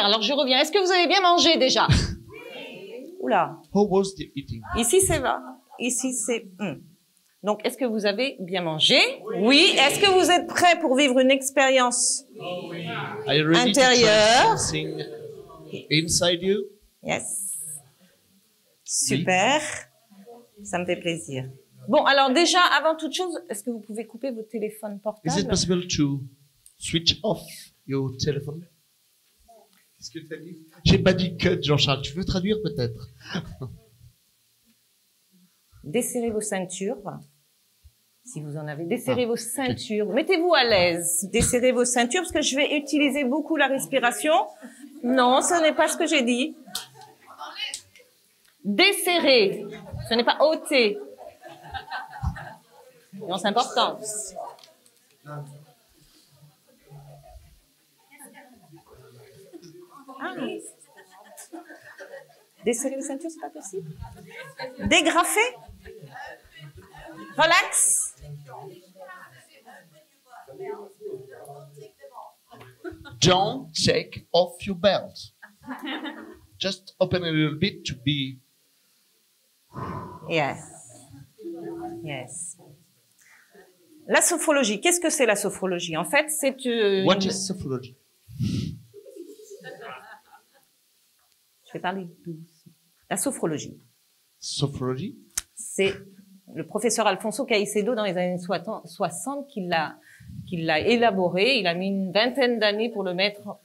Alors, je reviens. Est-ce que vous avez bien mangé déjà? Oula. How was the eating? Ici, c'est va. Ici, c'est... Donc, est-ce que vous avez bien mangé? Oui. Est-ce que vous êtes prêts pour vivre une expérience intérieure? Inside you? Yes. Super. Ça me fait plaisir. Bon, alors déjà, avant toute chose, est-ce que vous pouvez couper votre téléphone portable? Is it possible to switch off your telephone? Qu'est-ce que tu as dit? J'ai pas dit cut, Jean-Charles. Tu veux traduire peut-être? Desserrez vos ceintures. Si vous en avez, desserrez vos ceintures. Mettez-vous à l'aise. Desserrez vos ceintures parce que je vais utiliser beaucoup la respiration. Non, ce n'est pas ce que j'ai dit. Desserrer. Ce n'est pas ôter. Non, c'est important. Ah. Desserrer les ceintures, c'est pas possible. Dégrafer. Relax. Don't take off your belt. Just open a little bit to be... Yes. Yes. La sophrologie. Qu'est-ce que c'est la sophrologie? En fait, c'est What is sophrology? Je vais parler doucement. La sophrologie. Sophrology? C'est le professeur Alfonso Caicedo dans les années 60 qui l'a élaboré. Il a mis une vingtaine d'années pour le mettre.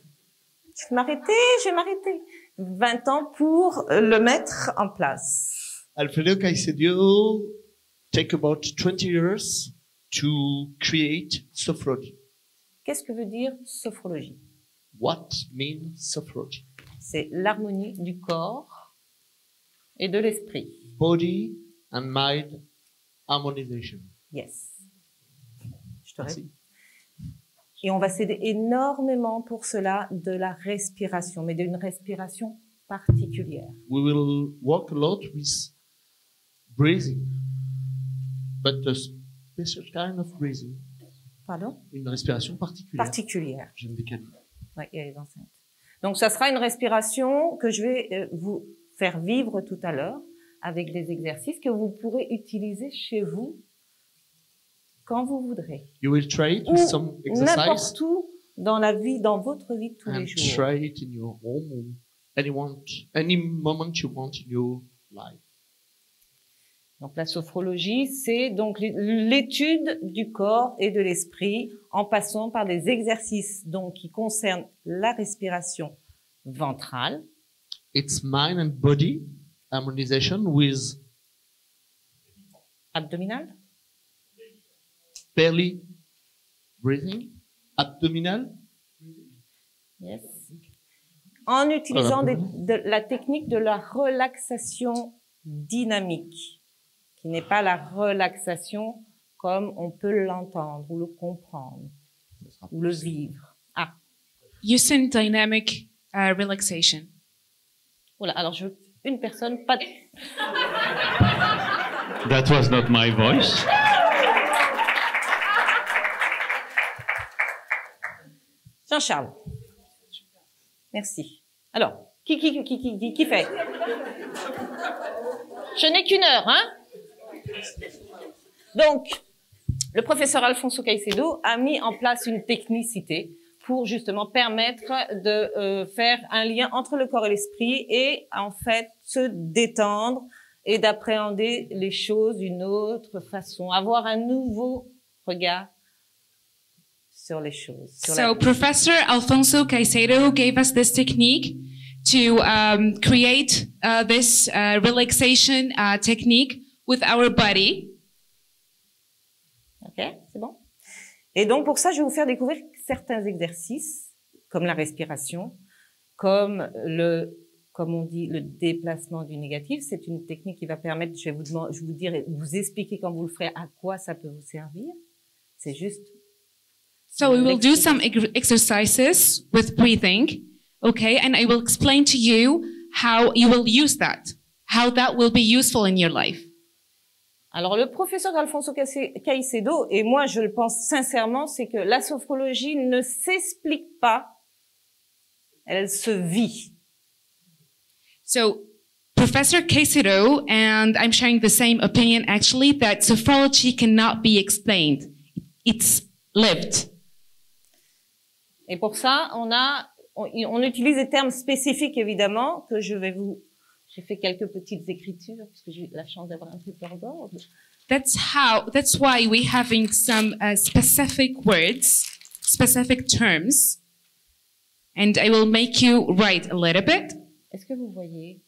Je vais m'arrêter. 20 ans pour le mettre en place. Alfredo Caicedo take about 20 years to create sophrology. Qu'est-ce que veut dire sophrologie? What means sophrology? C'est l'harmonie du corps et de l'esprit. Body and mind harmonization. Yes. Je te réponds. Et on va s'aider énormément pour cela de la respiration, mais d'une respiration particulière. We will work a lot with breathing, but a special kind of breathing. Pardon? Une respiration particulière. Particulière. Je me décale. Oui, il y a les enceintes. Donc, ça sera une respiration que je vais vous faire vivre tout à l'heure avec des exercices que vous pourrez utiliser chez vous quand vous voudrez. You will try it with some exercise. N'importe où dans la vie, dans votre vie de tous les jours. Try it in your home, any moment you want in your life. Donc la sophrologie, c'est donc l'étude du corps et de l'esprit en passant par des exercices donc qui concernent la respiration ventrale. It's mind and body harmonization with Abdominal. belly breathing, abdominal. Yes. En utilisant la technique de la relaxation dynamique, qui n'est pas la relaxation comme on peut l'entendre ou le comprendre ou le vivre. Ah. Using dynamic relaxation. Voilà. Alors je veux une personne, pas. That was not my voice. Jean-Charles. Merci. Alors, qui fait? Je n'ai qu'une heure, hein? Donc, le professeur Alfonso Caicedo a mis en place une technicité pour justement permettre de faire un lien entre le corps et l'esprit et en fait se détendre et d'appréhender les choses d'une autre façon, avoir un nouveau regard sur les choses. So Professor Alfonso Caicedo gave us this technique to create this relaxation technique with our body. Ok, c'est bon. Et donc pour ça, je vais vous faire découvrir certains exercices, comme la respiration, comme on dit, le déplacement du négatif. C'est une technique qui va permettre, je vais vous dire et vous expliquer quand vous le ferez à quoi ça peut vous servir. C'est juste. So we will do some exercises with breathing, okay? And I will explain to you how you will use that, how that will be useful in your life. Alors, le professeur Alfonso Caicedo, et moi je le pense sincèrement, c'est que la sophrologie ne s'explique pas, elle se vit. So Professor Caicedo and I'm sharing the same opinion actually that sophrology cannot be explained. It's lived. Et pour ça, on utilise des termes spécifiques évidemment que j'ai fait quelques petites écritures parce que j'ai eu la chance d'avoir un paper board. That's why we're having some specific words, specific terms, and I will make you write a little bit. Est-ce que vous voyez?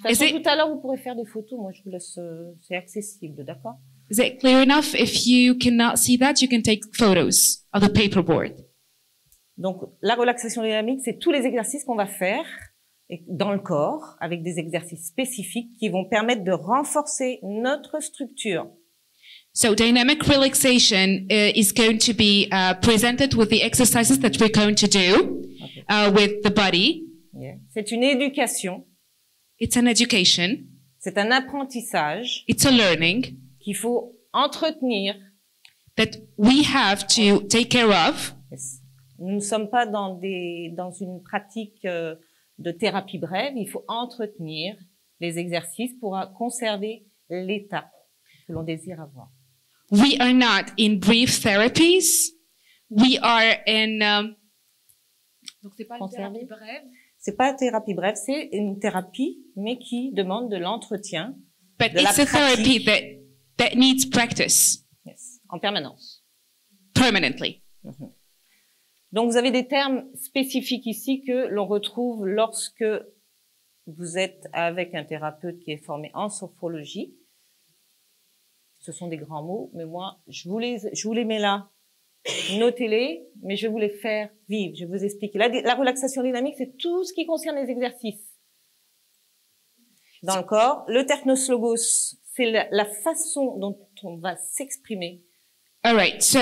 De toute façon, tout à l'heure, vous pourrez faire des photos. Moi, je vous laisse, c'est accessible, d'accord? Is it clear enough? If you cannot see that, you can take photos of the paperboard. Donc, la relaxation dynamique, c'est tous les exercices qu'on va faire dans le corps, avec des exercices spécifiques qui vont permettre de renforcer notre structure. So dynamic relaxation is going to be presented with the exercises that we're going to do with the body. Yeah. C'est une éducation. It's an education. C'est un apprentissage. It's a learning. Qu'il faut entretenir. That we have to take care of. Yes. Nous ne sommes pas dans une pratique de thérapie brève. Il faut entretenir les exercices pour conserver l'état que l'on désire avoir. We are not in brief therapies. We are in. Donc c'est pas une thérapie brève. C'est pas une thérapie brève, c'est une thérapie, mais qui demande de l'entretien. But it's a therapy that needs practice. Yes, en permanence. Permanently. Mm-hmm. Donc vous avez des termes spécifiques ici que l'on retrouve lorsque vous êtes avec un thérapeute qui est formé en sophrologie. Ce sont des grands mots, mais moi, je vous les mets là. Notez-les, mais je vais vous les faire vivre. Je vais vous expliquer. La relaxation dynamique, c'est tout ce qui concerne les exercices dans le corps. Le Terpnos-Logos, c'est la façon dont on va s'exprimer. All right. So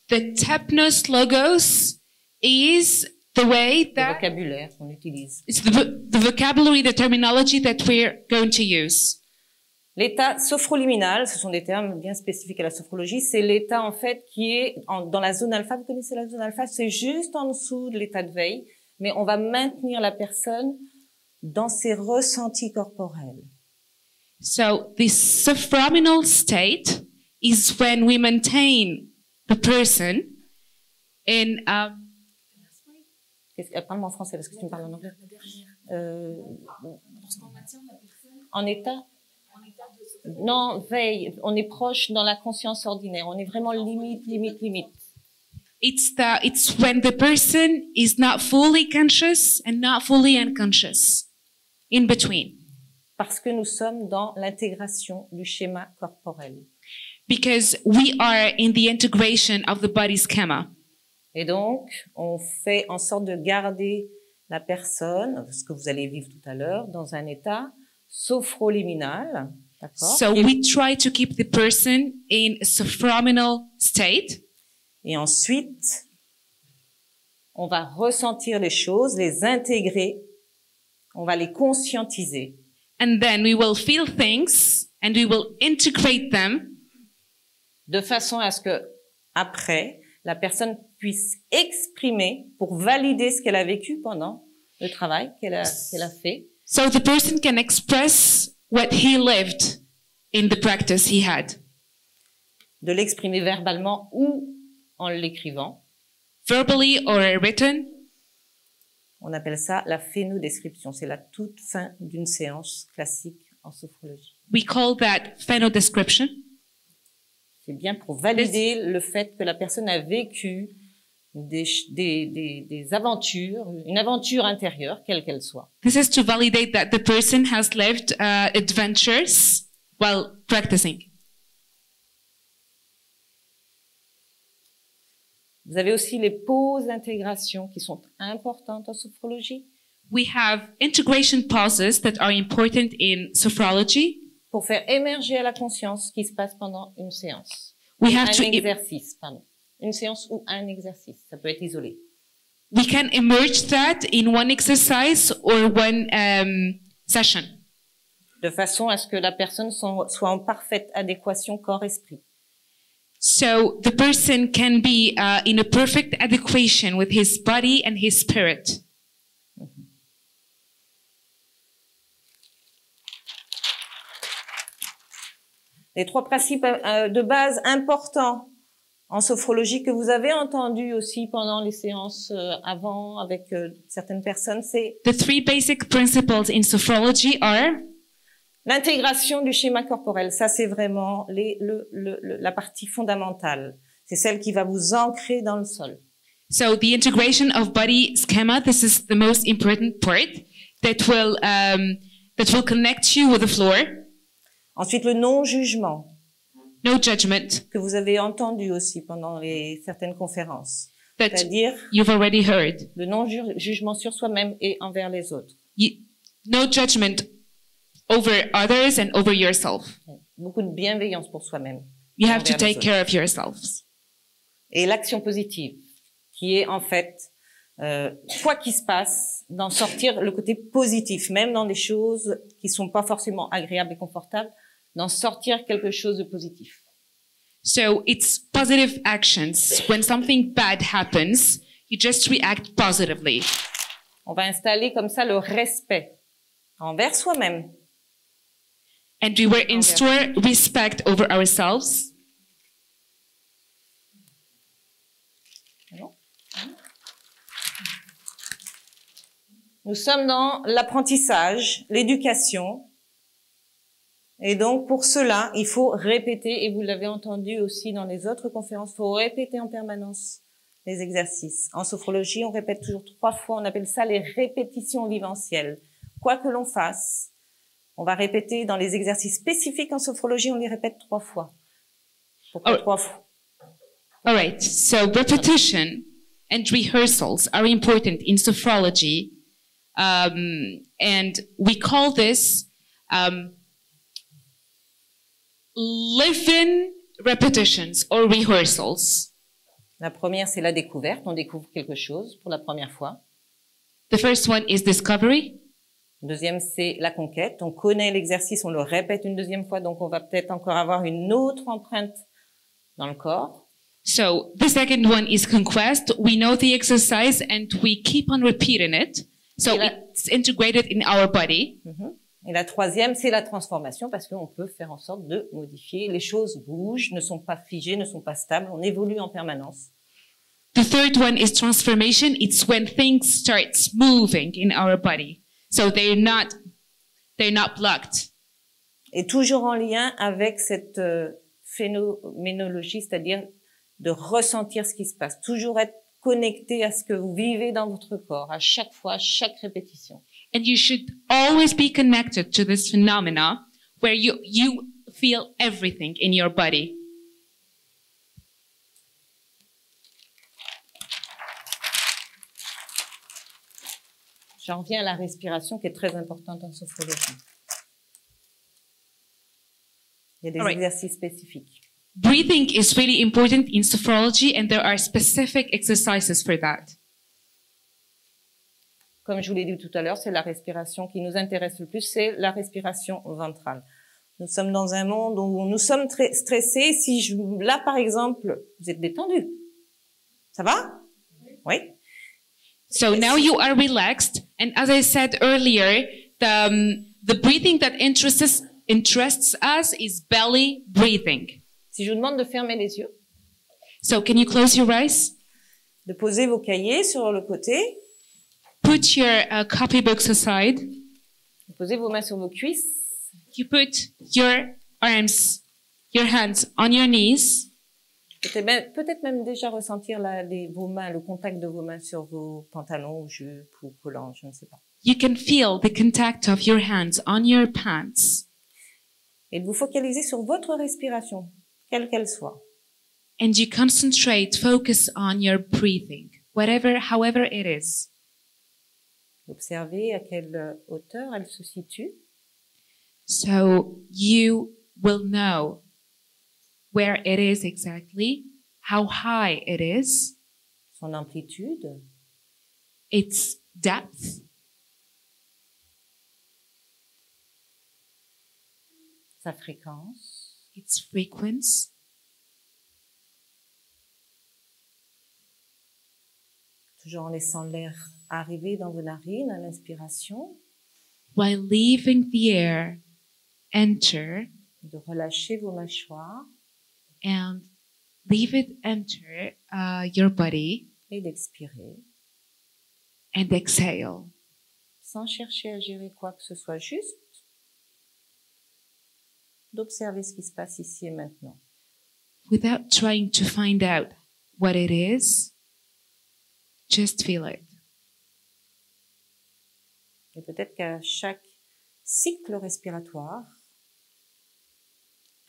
the Terpnos-Logos is the way that le vocabulaire qu'on utilise. It's the vocabulary, the terminology that we're going to use. L'état sophroliminal, ce sont des termes bien spécifiques à la sophrologie, c'est l'état en fait qui est dans la zone alpha. Vous connaissez la zone alpha? C'est juste en dessous de l'état de veille, mais on va maintenir la personne dans ses ressentis corporels. So this sophrominal state is when we maintain the person in Parle-moi en français parce que tu me parles en anglais. En état? Non, veille. On est proche dans la conscience ordinaire. On est vraiment limite. It's when the person is not fully conscious and not fully unconscious. In between. Parce que nous sommes dans l'intégration du schéma corporel. Because we are in the integration of the body's schema. Et donc, on fait en sorte de garder la personne, ce que vous allez vivre tout à l'heure, dans un état sophroliminal. So we try to keep the person in a sophrominal state. Et ensuite, on va ressentir les choses, les intégrer, on va les conscientiser. And then we will feel things and we will integrate them. De façon à ce que, après, la personne puisse exprimer pour valider ce qu'elle a vécu pendant le travail qu'elle a fait. So the person can express what he lived in the practice he had. De l'exprimer verbalement ou en l'écrivant. Verbally or written. On appelle ça la phénodescription. C'est la toute fin d'une séance classique en sophrologie. We call that phenodescription. C'est bien pour valider le fait que la personne a vécu des aventures, une aventure intérieure, quelle qu'elle soit. This is to validate that the person has lived adventures while practicing. Vous avez aussi les pauses d'intégration qui sont importantes en sophrologie. We have integration pauses that are important in sophrology. Pour faire émerger à la conscience ce qui se passe pendant une séance. We have un exercice, pardon. Une séance ou un exercice, ça peut être isolé. We can emerge that in one exercise or one session. De façon à ce que la personne soit en parfaite adéquation corps-esprit. So the person can be in a perfect adequation with his body and his spirit. Les trois principes de base importants en sophrologie que vous avez entendus aussi pendant les séances avant avec certaines personnes, c'est The three basic principles in sophrology are l'intégration du schéma corporel. Ça, c'est vraiment la partie fondamentale. C'est celle qui va vous ancrer dans le sol. so the integration of body schema. This is the most important part that will connect you with the floor. Ensuite, le non-jugement, No judgment. que vous avez entendu aussi pendant certaines conférences. That C'est-à-dire you've already heard. le non-jugement sur soi-même et envers les autres. No judgment over others and over yourself. Beaucoup de bienveillance pour soi-même. You et have to envers les take autres. care of yourselves. Et l'action positive, qui est en fait, quoi qu'il se passe, d'en sortir le côté positif, même dans des choses qui sont pas forcément agréables et confortables, d'en sortir quelque chose de positif. So it's positive actions. When something bad happens, you just react positively. On va installer comme ça le respect envers soi-même. And we will install respect over ourselves. Nous sommes dans l'apprentissage, l'éducation. Et donc, pour cela, il faut répéter, et vous l'avez entendu aussi dans les autres conférences, il faut répéter en permanence les exercices. En sophrologie, on répète toujours 3 fois, on appelle ça les répétitions viventielles. Quoi que l'on fasse, on va répéter dans les exercices spécifiques en sophrologie, on les répète 3 fois. Pourquoi 3 fois? All right. So repetition and rehearsals are important in sophrology. And we call this live-in repetitions or rehearsals. La première, c'est la découverte. On découvre quelque chose pour la première fois. The first one is discovery. Deuxième, c'est la conquête. On connaît l'exercice, on le répète une deuxième fois, donc on va peut-être encore avoir une autre empreinte dans le corps. So the second one is conquest. We know the exercise and we keep on repeating it. So it's integrated in our body. Et la troisième, c'est la transformation, parce qu'on peut faire en sorte de modifier. Les choses bougent, ne sont pas figées, ne sont pas stables. On évolue en permanence. The third one is transformation. It's when things start moving in our body. So they're not blocked. Et toujours en lien avec cette phénoménologie, c'est-à-dire de ressentir ce qui se passe. Toujours être connecté à ce que vous vivez dans votre corps, à chaque fois, à chaque répétition. And you should always be connected to this phenomena where you feel everything in your body. J'en reviens à la respiration qui est très importante en sophrologie. Il y a des exercices spécifiques. Breathing is really important in sophrology and there are specific exercises for that. Comme je vous l'ai dit tout à l'heure, c'est la respiration qui nous intéresse le plus, c'est la respiration ventrale. Nous sommes dans un monde où nous sommes très stressés. Là, par exemple, vous êtes détendu. Ça va? Oui. So now you are relaxed. And as I said earlier, the breathing that interests us is belly breathing. Si je vous demande de fermer les yeux. So can you close your eyes? De poser vos cahiers sur le côté. Put your copybooks aside. Posez vos mains sur vos cuisses. You put your arms, your hands on your knees. Peut-être même déjà ressentir vos mains, le contact de vos mains sur vos pantalons, jupes ou collants, je ne sais pas. You can feel the contact of your hands on your pants. Et de vous focaliser sur votre respiration, quelle qu'elle soit. And you focus on your breathing, however it is. Observez à quelle hauteur elle se situe. So you will know where it is exactly, how high it is, son amplitude, its depth, sa fréquence, its frequency, toujours en laissant l'air arriver dans vos narines à l'inspiration, while leaving the air enter de relâcher vos mâchoires and leave it enter your body et d'expirer, and exhale. sans chercher à gérer quoi que ce soit, juste d'observer ce qui se passe ici et maintenant. Without trying to find out what it is, just feel it. Et peut-être qu'à chaque cycle respiratoire,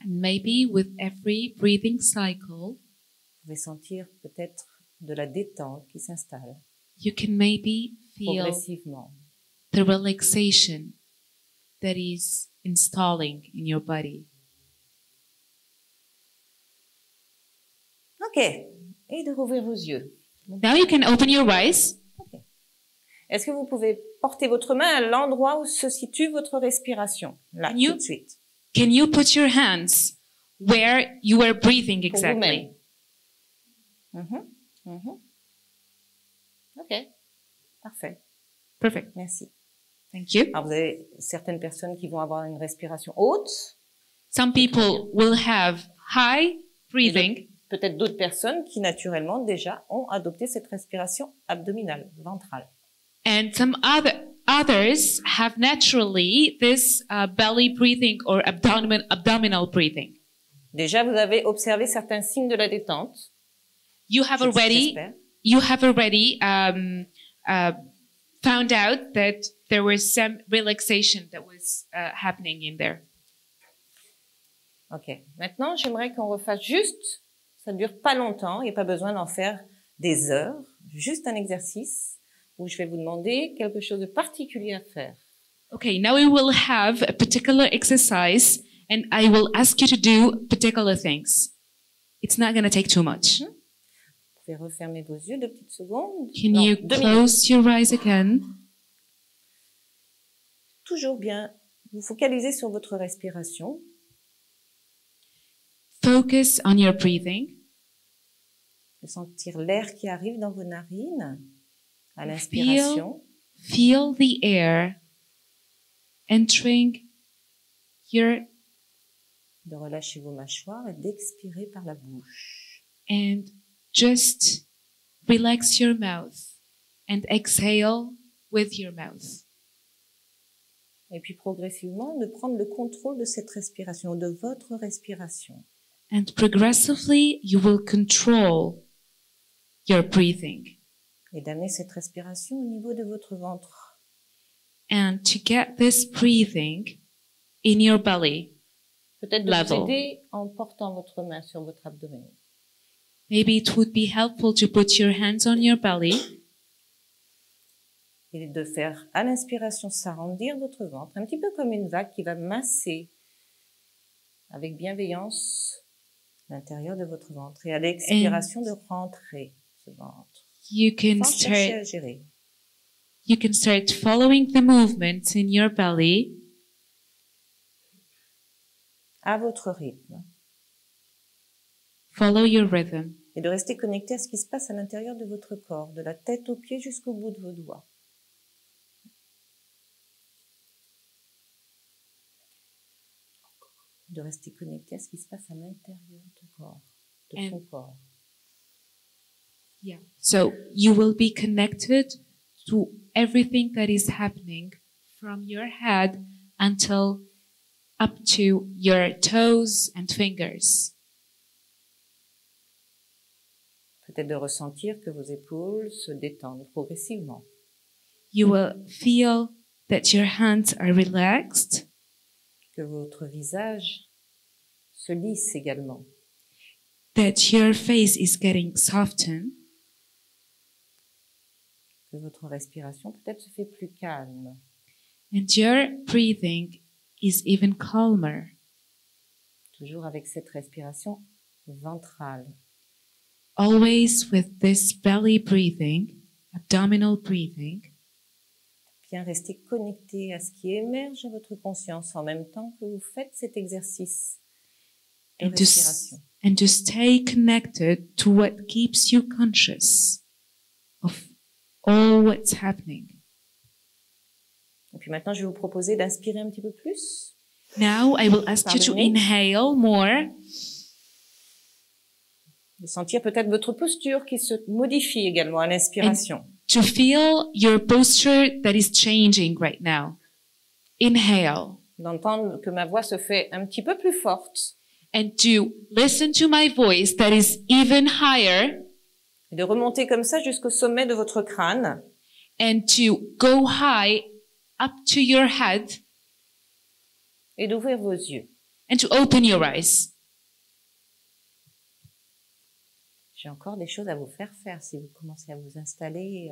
And maybe with every breathing cycle, vous pouvez sentir peut-être de la détente qui s'installe you can maybe feel progressivement. the relaxation that is installing in your body. Ok, et de rouvrir vos yeux. Now you can open your eyes. Est-ce que vous pouvez porter votre main à l'endroit où se situe votre respiration? Là, Can you- tout de suite. Can you put your hands where you are breathing Pour exactly? vous-même. Ok, parfait. Perfect. Merci. Thank you. Alors, vous avez certaines personnes qui vont avoir une respiration haute, Some people will have high breathing, peut-être d'autres personnes qui naturellement déjà ont adopté cette respiration abdominale, ventrale. and some others have naturally this belly breathing or abdominal breathing. Déjà, vous avez observé certains signes de la détente. You have already found out that there was some relaxation that was happening in there. Ok. Maintenant, j'aimerais qu'on refasse juste, ça ne dure pas longtemps, il n'y a pas besoin d'en faire des heures, juste un exercice où je vais vous demander quelque chose de particulier à faire. Okay, now we will have a particular exercise and I will ask you to do particular things. It's not going to take too much. Vous pouvez refermer vos yeux 2 petites secondes. Can Non, you 2 minutes. close your eyes again? Toujours bien vous focaliser sur votre respiration. Focus on your breathing. De sentir l'air qui arrive dans vos narines à l'inspiration. Feel the air entering your De relâcher vos mâchoires et d'expirer par la bouche. and just relax your mouth and exhale with your mouth. Et puis progressivement, de prendre le contrôle de cette respiration, de votre respiration. And progressively you will control your breathing. Et d'amener cette respiration au niveau de votre ventre. And to get this breathing in your belly, Peut-être de Level. vous aider en portant votre main sur votre abdomen. maybe it would be helpful to put your hands on your belly Et de faire à l'inspiration s'arrondir votre ventre, un petit peu comme une vague qui va masser avec bienveillance l'intérieur de votre ventre. Et à l'expiration de rentrer ce ventre. you can Sans chercher à start gérer. you can start following the movements in your belly À votre rythme. follow your rhythm Et de rester connecté à ce qui se passe à l'intérieur de votre corps, de la tête aux pieds jusqu'au bout de vos doigts. De rester connecté à ce qui se passe à l'intérieur du corps, de son corps. Yeah. So you will be connected to everything that is happening from your head until up to your toes and fingers. Peut-être de ressentir que vos épaules se détendent progressivement. You will feel that your hands are relaxed, Que votre visage se lisse également. that your face is getting softened, Que votre respiration peut-être se fait plus calme. and your breathing is even calmer. Toujours avec cette respiration ventrale. Always with this belly breathing, abdominal breathing, Bien rester connecté à ce qui émerge à votre conscience en même temps que vous faites cet exercice de and to, respiration. and to stay connected to what keeps you conscious of all what's happening. Et puis maintenant, je vais vous proposer d'inspirer un petit peu plus. Now I will ask you to Pardonnez. inhale more, De sentir peut-être votre posture qui se modifie également à l'inspiration. to feel your posture that is changing right now. Inhale. D'entendre que ma voix se fait un petit peu plus forte. And to listen to my voice that is even higher, Et de remonter comme ça jusqu'au sommet de votre crâne. and to go high up to your head, Et d'ouvrir vos yeux. and to open your eyes. J'ai encore des choses à vous faire si vous commencez à vous installer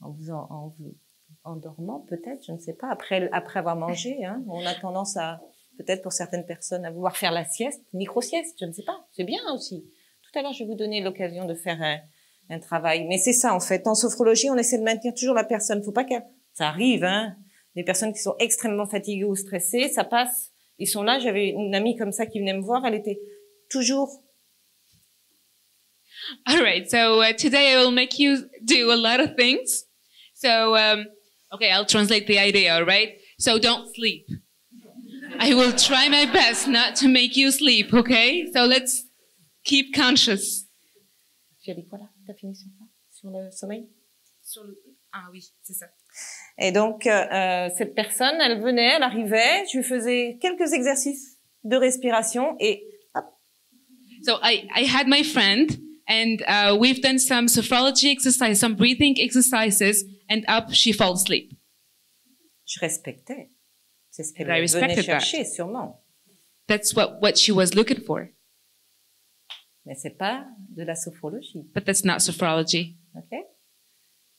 en dormant peut-être, je ne sais pas, après avoir mangé. Hein, on a tendance à, peut-être pour certaines personnes, à vouloir faire la sieste, micro-sieste, je ne sais pas, c'est bien aussi. Tout à l'heure, je vais vous donner l'occasion de faire un travail. Mais c'est ça en fait, en sophrologie, on essaie de maintenir toujours la personne. Faut pas qu'elle... Ça arrive, hein, des personnes qui sont extrêmement fatiguées ou stressées, ça passe, ils sont là. J'avais une amie comme ça qui venait me voir, elle était toujours... All right, so today I will make you do a lot of things. So, okay, I'll translate the idea, all right? So don't sleep. I will try my best not to make you sleep, okay? So let's keep conscious. Tu as dit quoi là? T'as fini sur quoi? Sur le sommeil? Ah oui, c'est ça. Et donc, cette personne, elle arrivait, je lui faisais quelques exercices de respiration et hop. So I had my friend, and we've done some sophrology exercise, some breathing exercises, and up she falls asleep. Je respectais. C'est ce qu'elle I venait respected chercher, sûrement. That's what she was looking for. Mais c'est pas de la sophrologie, But that's not sophrology. ok?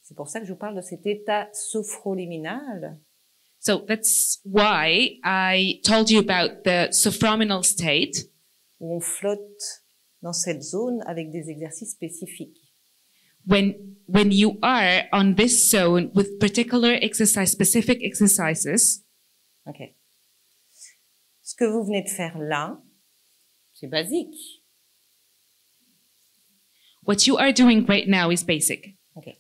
C'est pour ça que je vous parle de cet état sophroliminal So that's why I told you about the sophrominal state, où on flotte dans cette zone avec des exercices spécifiques. when you are on this zone with particular exercise, specific exercises. Ok. Ce que vous venez de faire là, c'est basique. What you are doing right now is basic. Ok.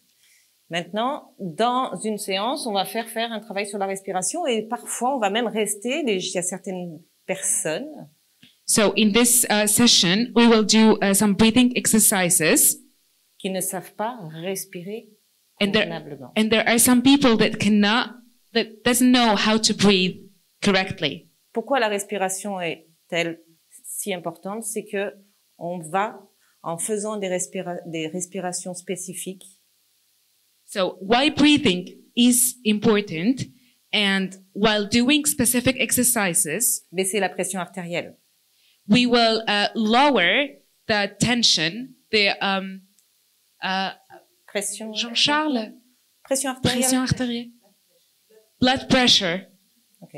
Maintenant, dans une séance, on va faire un travail sur la respiration et parfois, on va même rester, il y a certaines personnes So in this session, we will do some breathing exercises. qui ne savent pas respirer And convenablement. there are some people that doesn't know how to breathe correctly. Pourquoi la respiration est-elle si importante? C'est que on va, en faisant des respirations spécifiques, So why breathing is important, and while doing specific exercises, baisser la pression artérielle. we will lower the tension, the Pression, Jean-Charles, pression artérielle. pression artérielle, blood pressure. Ok.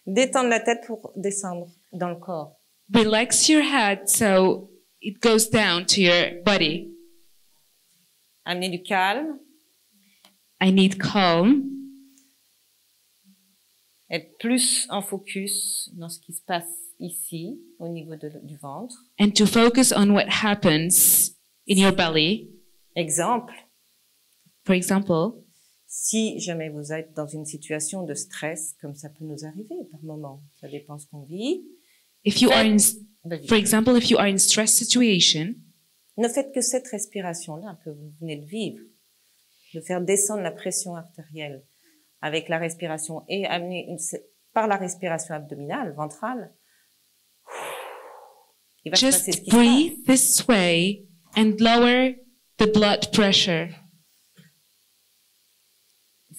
Détendre la tête pour descendre dans le corps. Relax your head so it goes down to your body. Amener du calme, I need calm, être plus en focus dans ce qui se passe ici, au niveau du ventre. and to focus on what happens in your belly. Exemple, For example, si jamais vous êtes dans une situation de stress, comme ça peut nous arriver par moment, ça dépend ce qu'on vit. if you are in, Vas-y. for example, if you are in stress situation, Ne faites que cette respiration-là que vous venez de vivre, de faire descendre la pression artérielle avec la respiration et amener par la respiration abdominale, ventrale. Il va se passer ce just qui se passe. breathe this way and lower the blood pressure.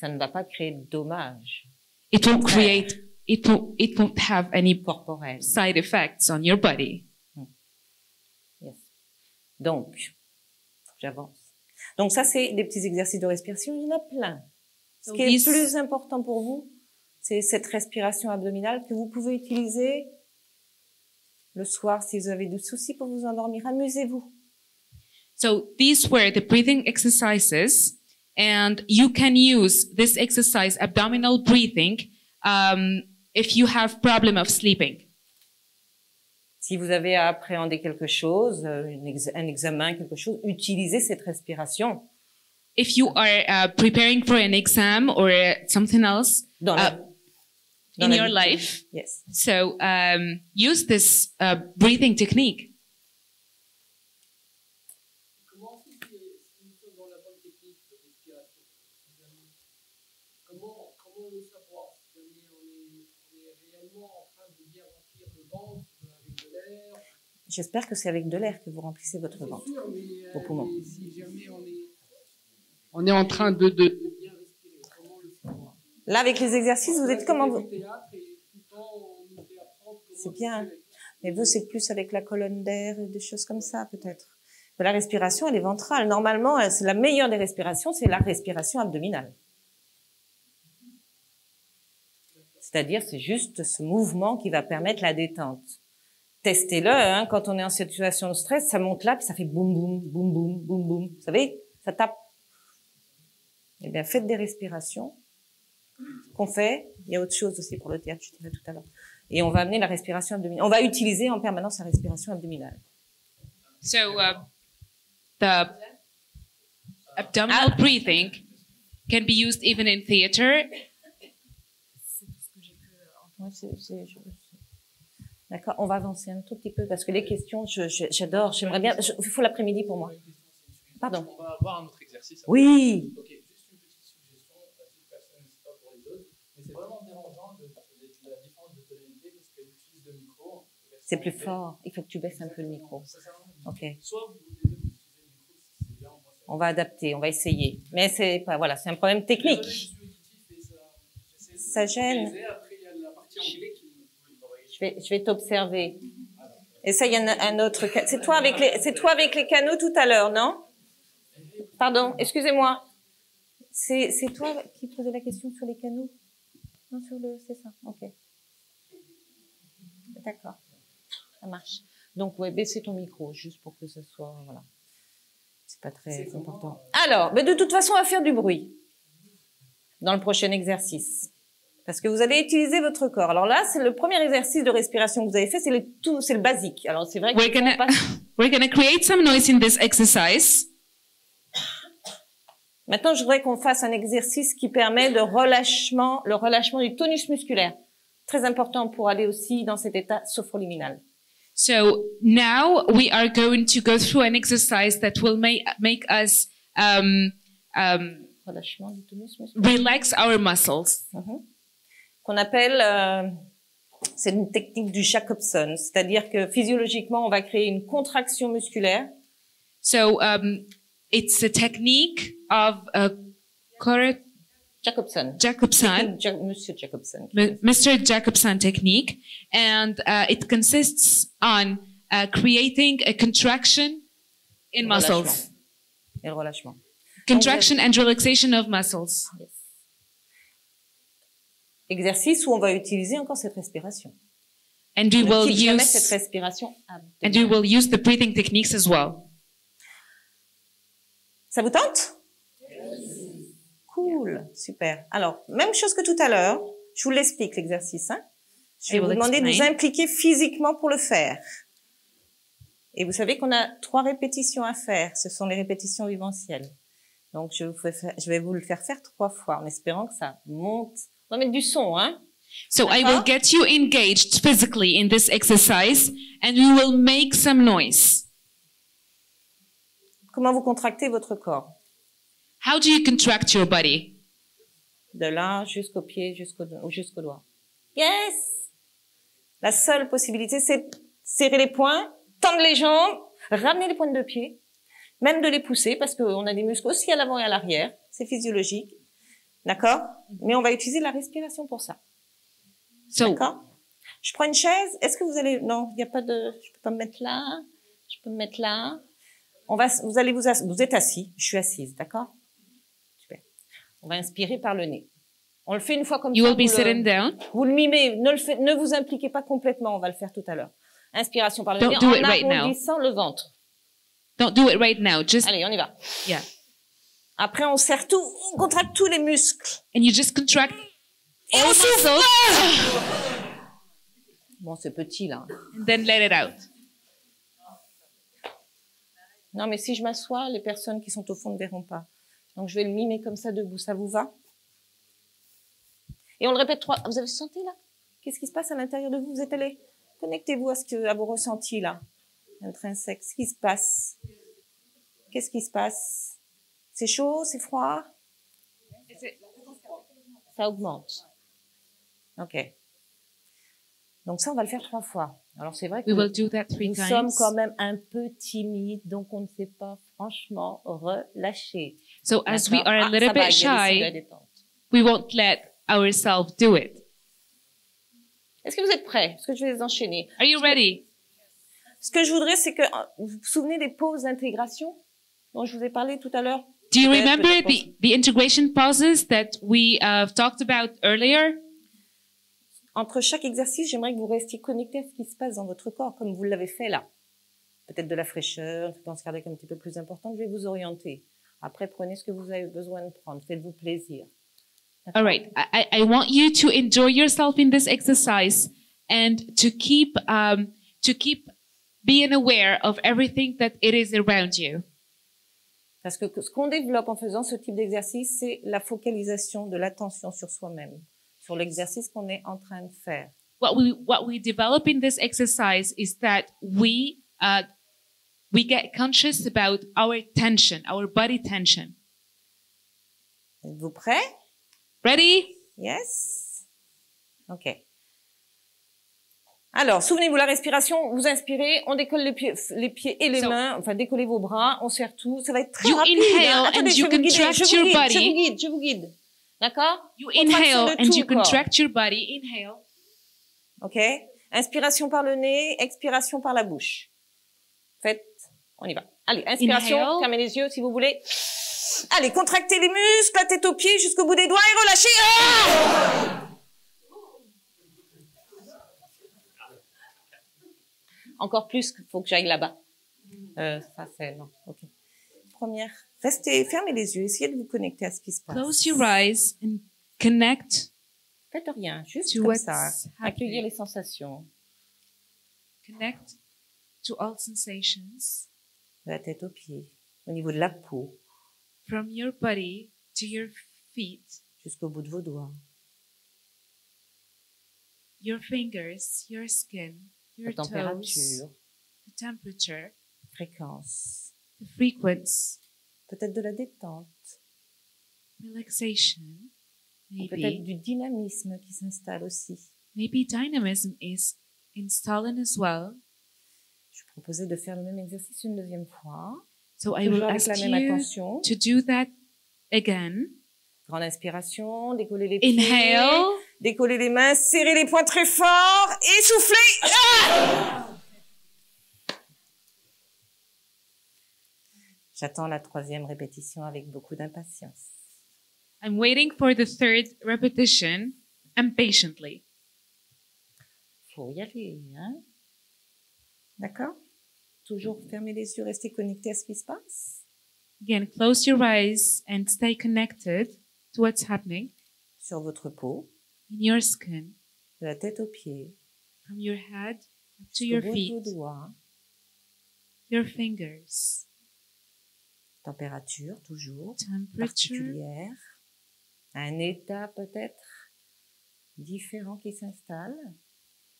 Ça ne va pas créer de dommages It won't create, it won't have any corporels. side effects on your body. Yes. Donc, j'avance. Donc ça, c'est des petits exercices de respiration. Il y en a plein. Ce qui est these- plus important pour vous, c'est cette respiration abdominale que vous pouvez utiliser le soir si vous avez des soucis pour vous endormir. Amusez-vous. So these were the breathing exercises, and you can use this exercise, abdominal breathing, if you have problem of sleeping. Si vous avez à appréhender quelque chose, un examen, quelque chose, utilisez cette respiration. If you are preparing for an exam or something else Dans la- dans in la your vie de- life, Yes. so use this breathing technique. Comment on fait si nous sommes dans la bonne technique de respiration? Comment le savoir? Si jamais on est réellement en train de bien remplir le ventre avec de l'air. J'espère que c'est avec de l'air que vous remplissez votre ventre. C'est sûr, mais, Vos poumons. mais si jamais on est en train de bien respirer, comment le savoir? Là, avec les exercices, vous êtes comment vous... Du théâtre et tout le temps on nous fait apprendre comment C'est bien. respirer. Mais vous, c'est plus avec la colonne d'air et des choses comme ça, peut-être. Mais la respiration, elle est ventrale. Normalement, c'est la meilleure des respirations, c'est la respiration abdominale. C'est-à-dire, c'est juste ce mouvement qui va permettre la détente. Testez-le, hein, quand on est en situation de stress, ça monte là, puis ça fait boum, boum, boum, boum, boum, boum. Vous savez, ça tape. Eh bien, faites des respirations qu'on fait. Il y a autre chose aussi pour le théâtre, je dirais tout à l'heure. Et on va amener la respiration abdominale. On va utiliser en permanence la respiration abdominale. So the abdominal breathing can be used even in theater. Ouais, D'accord, on va avancer un tout petit peu parce que les questions, j'adore, j'aimerais bien. Il faut l'après-midi pour moi. Pardon. On va avoir un autre exercice. Oui. Ok, juste une petite suggestion, si personne ne sait pas pour les autres, mais c'est vraiment dérangeant de la différence de tonalité parce qu'elle utilise le micro. C'est plus fort. Il faut que tu baisses un peu le micro. Ok. Soit vous voulez utiliser le micro si c'est bien, moi ça. On va adapter, on va essayer. Mais c'est pas, voilà, c'est un problème technique. Désolé, je suis auditif et j'essaie de Ça gêne. m'organiser. Après, il y a la partie anglais qui vous pouvez l'envoyer. Je vais t'observer. Et ça, il y en a un autre. C'est toi avec les canaux tout à l'heure, non? Pardon, excusez-moi. C'est toi qui posais la question sur les canaux? Non, c'est ça. Ok. D'accord. Ça marche. Donc, ouais, baissez ton micro, juste pour que ce soit, voilà. C'est pas très important. Alors, mais de toute façon, on va faire du bruit. Dans le prochain exercice. Parce que vous allez utiliser votre corps. Alors là, c'est le premier exercice de respiration que vous avez fait, c'est le basique. Alors, c'est vrai que We're gonna create some noise in this exercise. Maintenant, je voudrais qu'on fasse un exercice qui permet le relâchement du tonus musculaire. Très important pour aller aussi dans cet état sophroliminal. So now we are going to go through an exercise that will make us Relâchement du tonus musculaire. relax our muscles. Qu'on appelle, c'est une technique du Jacobson. C'est-à-dire que physiologiquement, on va créer une contraction musculaire. So it's a technique of Jacobson. Monsieur Jacobson. Mr. Jacobson technique, and it consists on creating a contraction in muscles. Et le relâchement. Contraction and relaxation of muscles. Yes. Exercice où on va utiliser encore cette respiration. And we Ne will quitte jamais cette use respiration and we will use the breathing techniques as well. Ça vous tente? Cool, super. Alors, même chose que tout à l'heure, je vous l'explique l'exercice. Hein? Je vais I vous will demander de vous explain. impliquer physiquement pour le faire. Et vous savez qu'on a 3 répétitions à faire. Ce sont les répétitions vivencielles. Donc, je vais vous le faire 3 fois en espérant que ça monte. On va mettre du son, hein? So I will get you engaged physically in this exercise, and we will make some noise. Comment vous contractez votre corps? How do you contract your body? De là jusqu'au pied, jusqu'au doigt. Yes! La seule possibilité, c'est serrer les poings, tendre les jambes, ramener les pointes de pied, même de les pousser parce qu'on a des muscles aussi à l'avant et à l'arrière. C'est physiologique. D'accord? Mais on va utiliser la respiration pour ça. So D'accord? Je prends une chaise. Est-ce que vous allez... Non, il n'y a pas de... Je peux pas me mettre là. Je peux me mettre là. Vous êtes assis. Je suis assise. D'accord? Super. On va inspirer par le nez. On le fait une fois comme you ça. will be sitting down. Vous le mimez. Ne vous impliquez pas complètement. On va le faire tout à l'heure. Inspiration par le Don't nez do en it right now. arrondissant le ventre. Don't do it right now. Just Allez, on y va. yeah. Après, on serre tout. On contracte tous les muscles. And you just contract Et all on souffle. muscles. Bon, c'est petit là. and then let it out. Non, mais si je m'assois, les personnes qui sont au fond ne verront pas. Donc, je vais le mimer comme ça debout. Ça vous va? Et on le répète 3. Vous avez senti là? Qu'est-ce qui se passe à l'intérieur de vous? Vous êtes allé? Connectez-vous à vos ressentis là. Intrinsèques. Ce qui se passe. Qu'est-ce qui se passe? C'est chaud? C'est froid? Ça augmente. Ok. Donc ça, on va le faire 3 fois. Alors c'est vrai que We will do that 3 nous sommes times. quand même un peu timides, donc on ne s'est pas franchement relâché. So as we D'accord? are a little ça va, bit il y a des signes de shy, détente. we won't let ourselves do it. Est-ce que vous êtes prêts? Est-ce que je vais les enchaîner? Are you ready? Ce que je voudrais, c'est que vous vous souvenez des pauses d'intégration dont je vous ai parlé tout à l'heure? Do you Peut-être, remember peut-être the integration pauses that we talked about earlier? Entre chaque exercice, j'aimerais que vous restiez connectés à ce qui se passe dans votre corps, comme vous l'avez fait là. Peut-être de la fraîcheur, une fréquence cardiaque un petit peu plus importante, je vais vous orienter. Après, prenez ce que vous avez besoin de prendre, faites-vous plaisir. All right. I want you to enjoy yourself in this exercise and to keep being aware of everything that it is around you. Parce que ce qu'on développe en faisant ce type d'exercice, c'est la focalisation de l'attention sur soi-même, sur l'exercice qu'on est en train de faire. What we develop in this exercise is that we get conscious about our tension, our body tension. Êtes-vous prêts? Ready? Yes? OK. Alors, souvenez-vous, la respiration, vous inspirez, on décolle les pieds et les mains, enfin, décollez vos bras, on serre tout. Ça va être très You rapide. inhale Attendez, and je you vais vous guider, contract je vous your guide, body. je vous guide, je vous guide. D'accord? You Contraction inhale de and tout you le corps. contract your body. Inhale. OK? Inspiration par le nez, expiration par la bouche. Faites, on y va. Allez, inspiration, Inhale. fermez les yeux si vous voulez. Allez, contractez les muscles, la tête aux pieds jusqu'au bout des doigts et relâchez. Ah! Encore plus, il faut que j'aille là-bas. Ça, c'est non. OK. Première, restez, fermez les yeux, essayez de vous connecter à ce qui se passe. Close your eyes and connect Faites rien, juste to comme what's ça. Accueillir happening. les sensations. Connect to all sensations De la tête aux pieds, au niveau de la peau, from your body to your feet, jusqu'au bout de vos doigts. your fingers, your skin, your La toes, température, the temperature, fréquence, the frequency, peut-être de la détente, relaxation, ou peut-être maybe. du dynamisme qui s'installe aussi. Maybe dynamism is installing as well. Je vous proposais de faire le même exercice une deuxième fois, So I will toujours avec ask la même you attention. to do that again. Grande inspiration, décollez les pieds, Inhale. décollez les mains, serrez les poings très fort et soufflez. Ah! J'attends la 3e répétition avec beaucoup d'impatience. I'm waiting for the 3rd repetition impatiently. Faut y aller, hein? D'accord? Toujours fermer les yeux, rester connecté à ce qui se passe. Again, close your eyes and stay connected to what's happening Sur votre peau, in your skin, de la tête aux pieds, from your head up to jusqu'au your bout de feet, vos doigts. your fingers, Température, toujours, temperature, particulière. Un état peut-être différent qui s'installe.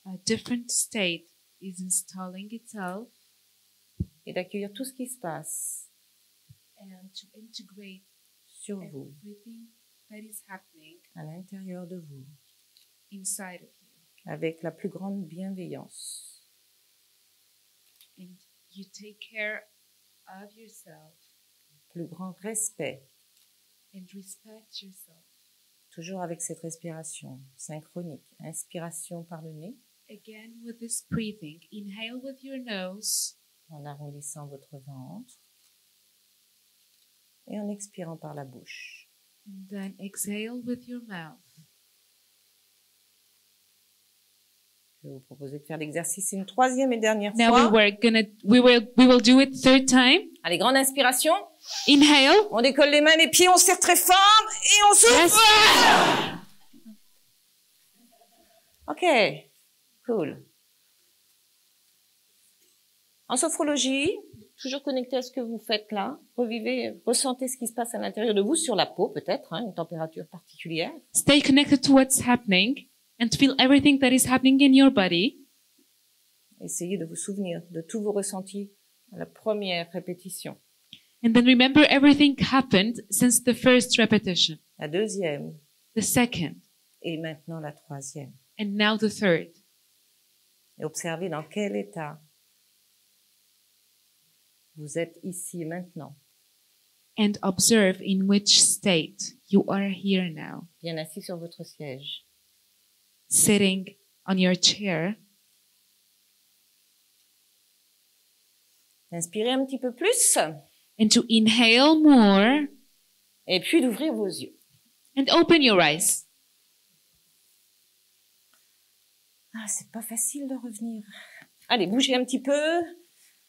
a different state is installing itself, Et d'accueillir tout ce qui se passe and to integrate sur vous, everything that is happening à l'intérieur de vous, inside of you. avec la plus grande bienveillance. And you take care of yourself Plus grand respect, and respect yourself. toujours avec cette respiration synchronique. Inspiration par le nez, Again with this breathing, inhale with your nose en arrondissant votre ventre, et en expirant par la bouche. and then exhale with your mouth. Je vais vous proposer de faire l'exercice une 3e et dernière Now fois. we will do it 3rd time. Allez, grande inspiration. Inhale. On décolle les mains, les pieds, on serre très fort et on souffle. Yes. OK, cool. En sophrologie, toujours connecté à ce que vous faites là, revivez, ressentez ce qui se passe à l'intérieur de vous, sur la peau peut-être, hein, une température particulière. Stay connected to what's happening and feel everything that is happening in your body. Essayez de vous souvenir de tous vos ressentis à la première répétition, And then remember everything happened since the first repetition, la deuxième the second, et maintenant la troisième. and now the third. Et observez dans quel état vous êtes ici et maintenant, And observe in which state you are here now, bien assis sur votre siège. sitting on your chair. Inspirez un petit peu plus And to inhale more et puis d'ouvrir vos yeux. and open your eyes. Ah, c'est pas facile de revenir. Allez, bougez un petit peu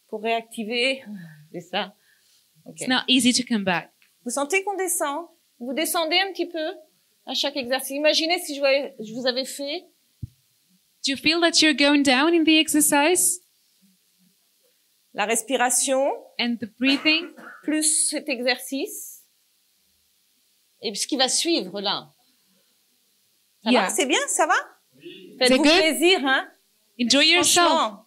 pour réactiver. C'est ça. Ok. It's not easy to come back. Vous sentez qu'on descend? Vous descendez un petit peu à chaque exercice. Imaginez si je vous avais fait Do you feel that you're going down in the exercise? la respiration And the breathing? plus cet exercice et ce qui va suivre là. Ça Yeah. va? C'est bien? Ça va? C'est Faites-vous good? plaisir, hein? Enjoy yourself. Franchement.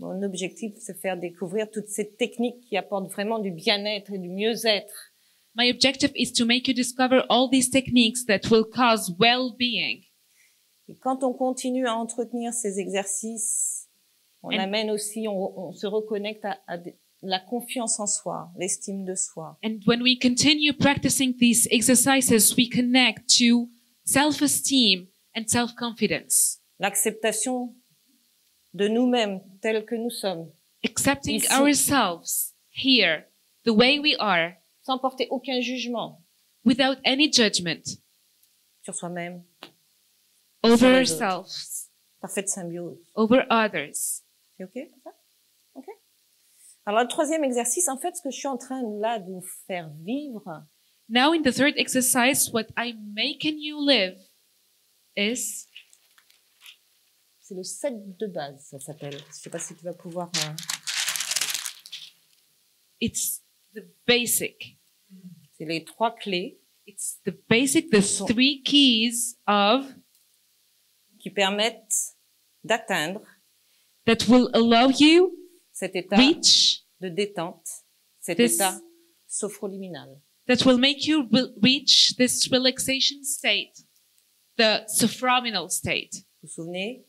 Mon objectif, c'est de faire découvrir toutes ces techniques qui apportent vraiment du bien-être et du mieux-être. My objective is to make you discover all these techniques that will cause well-being. Et quand on continue à entretenir ces exercices, on And- amène aussi, on se reconnecte à la confiance en soi, l'estime de soi. And when we continue practicing these exercises, we connect to self-esteem and self-confidence, L'acceptation de nous-mêmes tels que nous sommes, accepting Ici. ourselves here, the way we are, sans porter aucun jugement without any judgment sur soi-même, over Sur les autres. ourselves, parfaite symbiose. over others. C'est OK comme ça? OK. Alors, le troisième exercice, en fait, ce que je suis en train là de vous faire vivre, Now in the third exercise, what I'm making you live is c'est le set de base, ça s'appelle. Je sais pas si tu vas pouvoir... it's the basic. c'est les 3 clés It's the basic, the So- 3 keys of qui permettent d'atteindre that will allow you cet état reach, de détente, cet This- état sophroliminal. that will make you reach this relaxation state, the sophrominal state. Vous vous souvenez?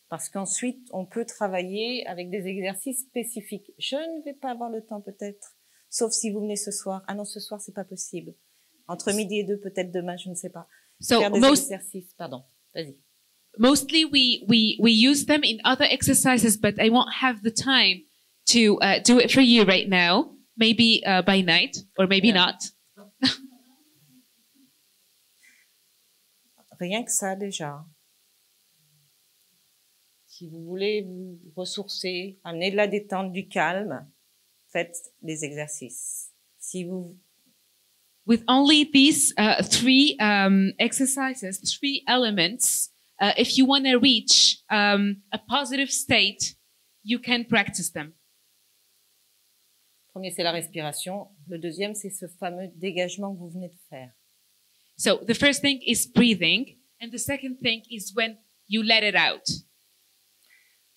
Parce qu'ensuite, on peut travailler avec des exercices spécifiques. Je ne vais pas avoir le temps peut-être, sauf si vous venez ce soir. Ah non, ce soir, c'est pas possible. Entre midi et 2, peut-être demain, je ne sais pas. So Faire des exercices, pardon. Vas-y. mostly we use them in other exercises, but I won't have the time to do it for you right now. Maybe by night or maybe Yeah. not. Rien que ça, déjà. Si vous voulez vous ressourcer, amener de la détente, du calme, faites des exercices. Si vous With only these 3 exercises, 3 elements, if you want to reach a positive state, you can practice them. Le premier, c'est la respiration. Le deuxième, c'est ce fameux dégagement que vous venez de faire. So the first thing is breathing, and the second thing is when you let it out.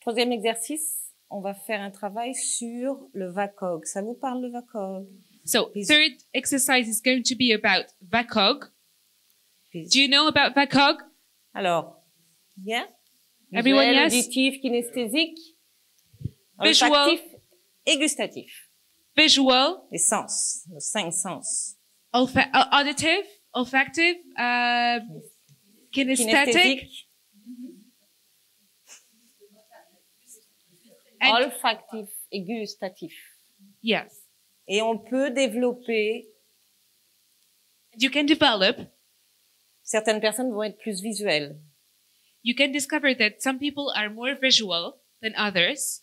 Troisième exercice, on va faire un travail sur le VACOG. Ça vous parle, le VACOG? So Please. third exercise is going to be about VACOG. Please. Do you know about VACOG? Alors, yeah? Everyone, Visuel, yes? auditif, kinesthésique, Visual. olfactif et gustatif. Visual, Les sens, nos 5 sens. auditive, olfactive, kinesthetic, Kinesthésique, and olfactif et gustatif. yes. Et on peut développer, You can develop. certaines personnes vont être plus visuelles. You can discover that some people are more visual than others.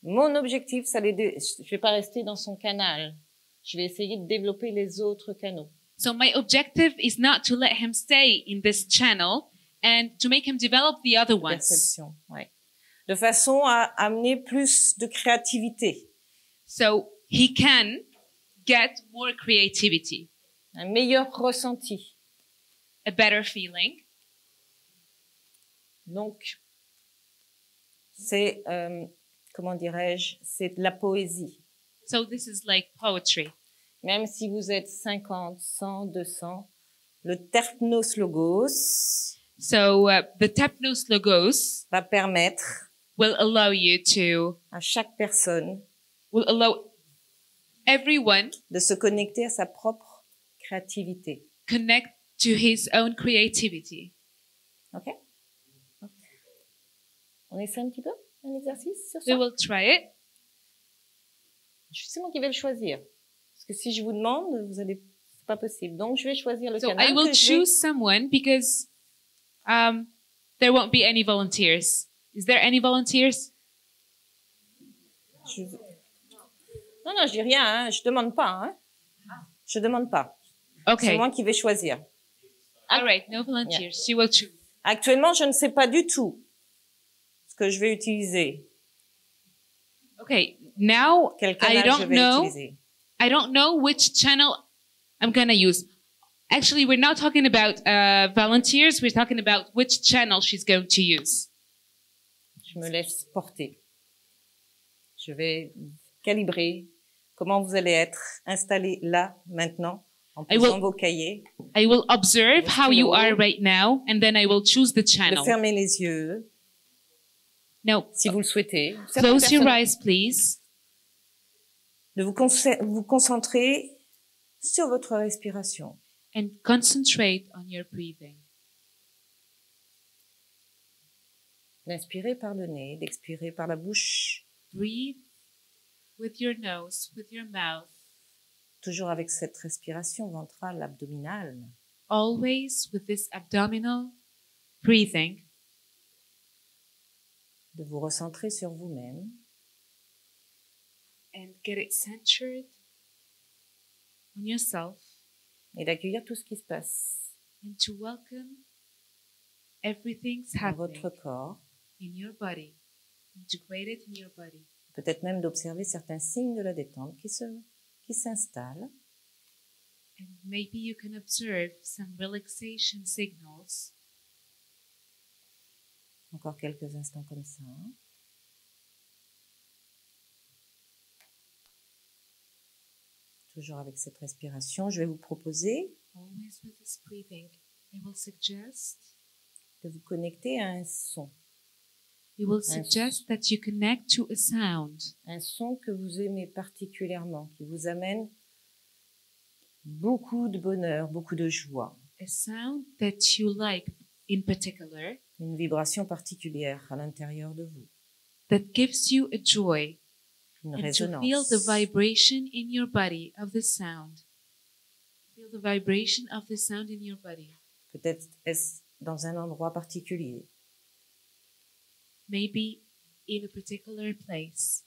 Mon objectif, je vais pas rester dans son canal. Je vais essayer de développer les autres canaux. So my objective is not to let him stay in this channel and to make him develop the other ones. Perception, ouais. De façon à amener plus de créativité, So he can get more creativity, un meilleur ressenti. a better feeling. Donc, c'est, comment dirais-je, c'est de la poésie. So this is like poetry. Même si vous êtes 50, 100, 200, le terpnos logos So the Tepnos Logos va permettre will allow you to, à chaque personne will allow everyone de se connecter à sa propre créativité. connect to his own creativity. OK? On essaie un petit peu un exercice sur We ça? will try it. C'est moi qui vais le choisir. Parce que si je vous demande, vous allez, c'est pas possible. Donc, je vais choisir le So canal I will que je vais- choose someone because there won't be any volunteers. Is there any volunteers? je- Non, non, je dis rien, hein. Je demande pas, hein. Je demande pas. C'est Okay. moi qui vais choisir. All right. No volunteers. She will choose. Actuellement, je ne sais pas du tout ce que je vais utiliser. Okay. Now Quel I canal je don't vais know. utiliser. I don't know which channel I'm gonna use. Actually, we're not talking about volunteers. We're talking about which channel she's going to use. Je me laisse porter. Je vais calibrer comment vous allez être installé là, maintenant, en I will- posant vos cahiers, I will observe how you are right now, and then I will choose the de channel. fermer les yeux, No, si vous le souhaitez. Certaines close your personnes- eyes, please, de vous concentrer sur votre respiration. and concentrate on your breathing. D'inspirer par le nez, d'expirer par la bouche, Breathe with your nose, with your mouth, toujours avec cette respiration ventrale, abdominale. always with this abdominal breathing, De vous recentrer sur vous-même, and get it centered on yourself, et d'accueillir tout ce qui se passe and to welcome everything's dans happening votre corps. in your body, integrated in your body. Peut-être même d'observer certains signes de la détente qui s'installent. And maybe you can observe some relaxation signals. Encore quelques instants comme ça. Toujours avec cette respiration, je vais vous proposer Always with this breathing, I will suggest de vous connecter à un son. we will suggest that you connect to a sound, Un son que vous aimez particulièrement, qui vous amène beaucoup de bonheur, beaucoup de joie. a sound that you like in particular, Une vibration particulière à l'intérieur de vous. that gives you a joy, Une and to résonance. feel the vibration in your body of the sound. Feel the vibration of the sound in your body. Peut-être est-ce dans un endroit particulier. Maybe in a particular place.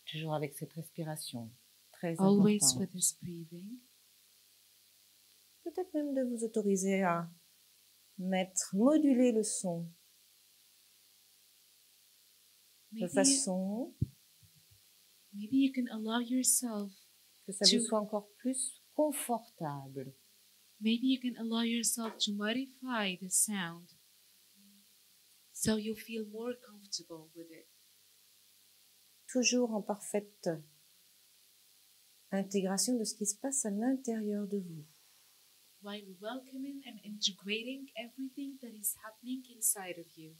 Toujours avec cette respiration. Très Always importante. with this breathing. Peut-être même de vous autoriser à moduler le son de Maybe, façon maybe you can allow yourself, que ça vous soit encore plus confortable. maybe you can allow yourself to modify the sound so you feel more comfortable with it. Toujours en parfaite intégration de ce qui se passe à l'intérieur de vous. While welcoming and integrating everything that is happening inside of you.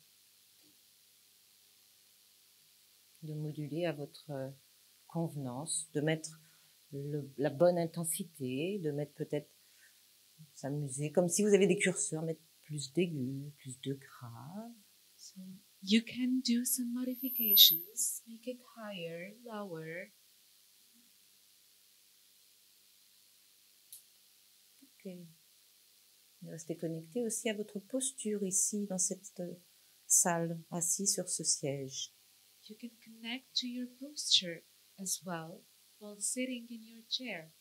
De moduler à votre convenance, de mettre la bonne intensité, de mettre peut-être s'amuser, comme si vous avez des curseurs, mettre plus d'aigus, plus de graves. So you can do some modifications, make it higher, lower. Ok. Restez connecté aussi à votre posture ici, dans cette salle, assis sur ce siège. You can connect to your posture as well while sitting in your chair.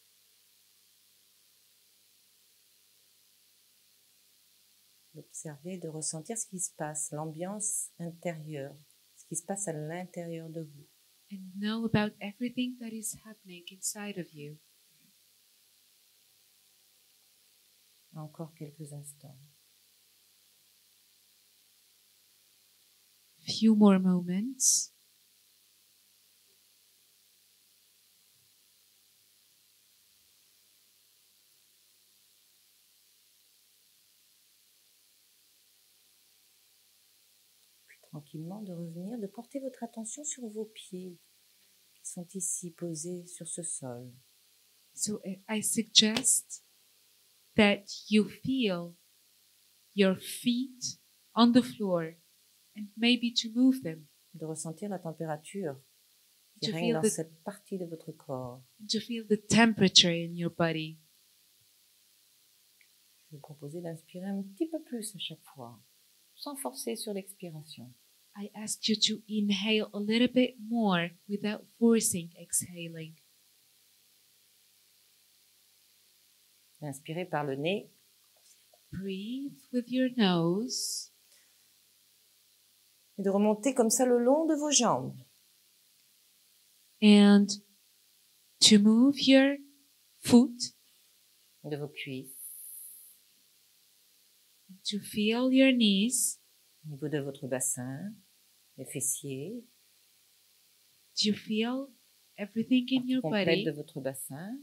d'observer, de ressentir ce qui se passe, l'ambiance intérieure, ce qui se passe à l'intérieur de vous. And know about everything that is happening inside of you. Encore quelques instants. Few more moments. Tranquillement, de revenir, de porter votre attention sur vos pieds qui sont ici posés sur ce sol. So I suggest that you feel your feet on the floor and maybe to move them, De ressentir la température qui To règne feel dans the- cette partie de votre corps. and to feel the temperature in your body. Je vais vous proposer d'inspirer un petit peu plus à chaque fois, sans forcer sur l'expiration. I ask you to inhale a little bit more without forcing exhaling. Inspirez par le nez, Breathe with your nose et de remonter comme ça le long de vos jambes. and to move your foot, De vos cuisses, to feel your knees, au niveau de votre bassin, les fessiers, to feel everything in your complète body, de votre bassin,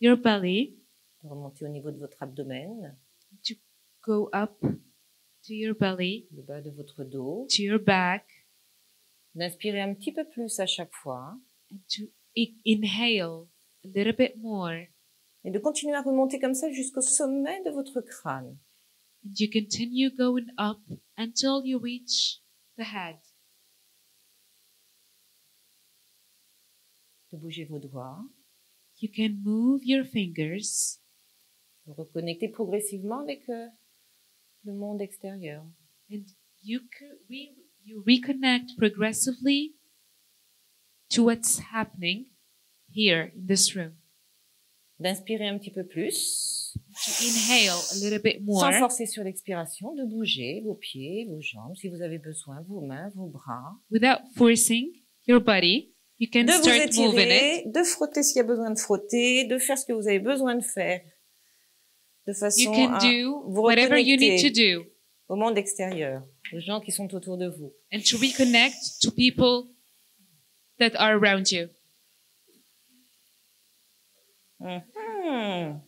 your belly, de remonter au niveau de votre abdomen, to go up to your belly, le bas de votre dos, to your back, d'inspirer un petit peu plus à chaque fois, and to inhale a little bit more. et de continuer à remonter comme ça jusqu'au sommet de votre crâne. And you continue going up until you reach the head. De bouger vos doigts, You can move your fingers de reconnecter progressivement avec le monde extérieur. and you reconnect progressively to what's happening here in this room. D'inspirer un petit peu plus, To inhale a little bit more sans forcer sur l'expiration, de bouger vos pieds, vos jambes, si vous avez besoin, vos mains, vos bras. without forcing your body. You can De vous start moving it. étirer, de frotter s'il y a besoin de frotter, de faire ce que vous avez besoin de faire. De façon You can à do vous whatever you need to reconnecter do au monde extérieur, aux gens qui sont autour de vous. and to reconnect to people that are around you. Mhm.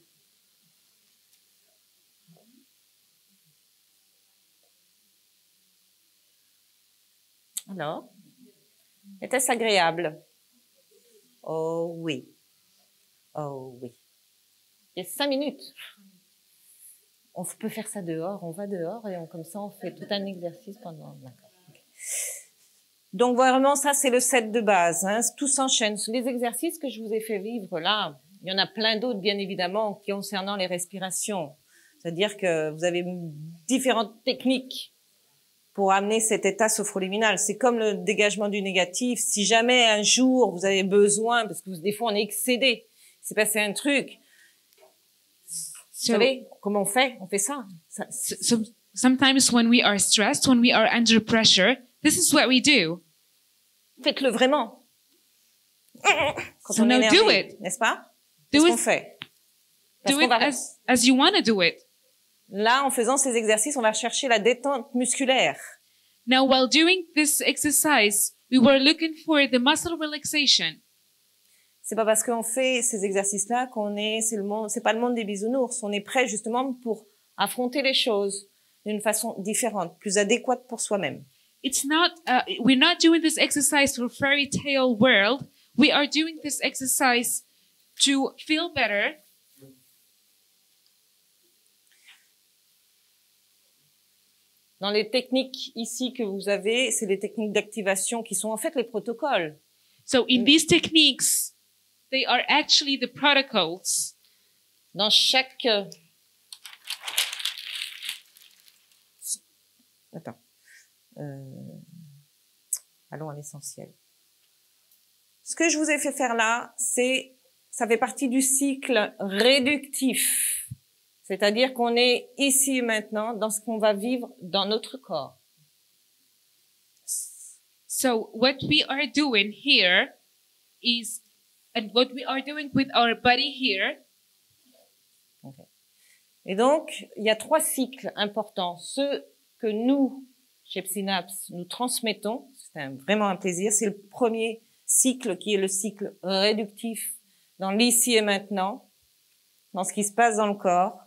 Alors, était-ce agréable? Oh oui. Oh oui. Il y a 5 minutes. On peut faire ça dehors, on va dehors et comme ça on fait tout un exercice pendant. D'accord. Ok. Donc vraiment ça c'est le set de base, hein. Tout s'enchaîne. Les exercices que je vous ai fait vivre là, il y en a plein d'autres bien évidemment concernant les respirations. C'est-à-dire que vous avez différentes techniques pour amener cet état sophroliminal. C'est comme le dégagement du négatif. Si jamais un jour vous avez besoin, parce que des fois on est excédé, c'est passé un truc. Vous So, savez comment on fait? On fait ça. sometimes when we are stressed, when we are under pressure, this is what we do. Faites-le vraiment. Quand So on est now énervé, do it. n'est-ce pas? Do Qu'est-ce qu'on it, fait? Parce do qu'on it va- as you want to do it. Là, en faisant ces exercices, on va chercher la détente musculaire. Now, while doing this exercise, we were looking for the muscle relaxation. C'est pas parce qu'on fait ces exercices-là c'est pas le monde des bisounours. On est prêt justement pour affronter les choses d'une façon différente, plus adéquate pour soi-même. It's not, we're not doing this exercise for fairy tale world. We are doing this exercise to feel better. Dans les techniques ici que vous avez, c'est les techniques d'activation qui sont en fait les protocoles. So in these techniques, they are actually the protocols. Dans chaque... Attends. Allons à l'essentiel. Ce que je vous ai fait faire là, ça fait partie du cycle réductif. C'est-à-dire qu'on est ici et maintenant dans ce qu'on va vivre dans notre corps. So what we are doing here is, and what we are doing with our body here. Okay. Et donc, il y a 3 cycles importants. Ceux que nous, chez Psynaps, nous transmettons, c'est vraiment un plaisir. C'est le premier cycle qui est le cycle réductif dans l'ici et maintenant, dans ce qui se passe dans le corps,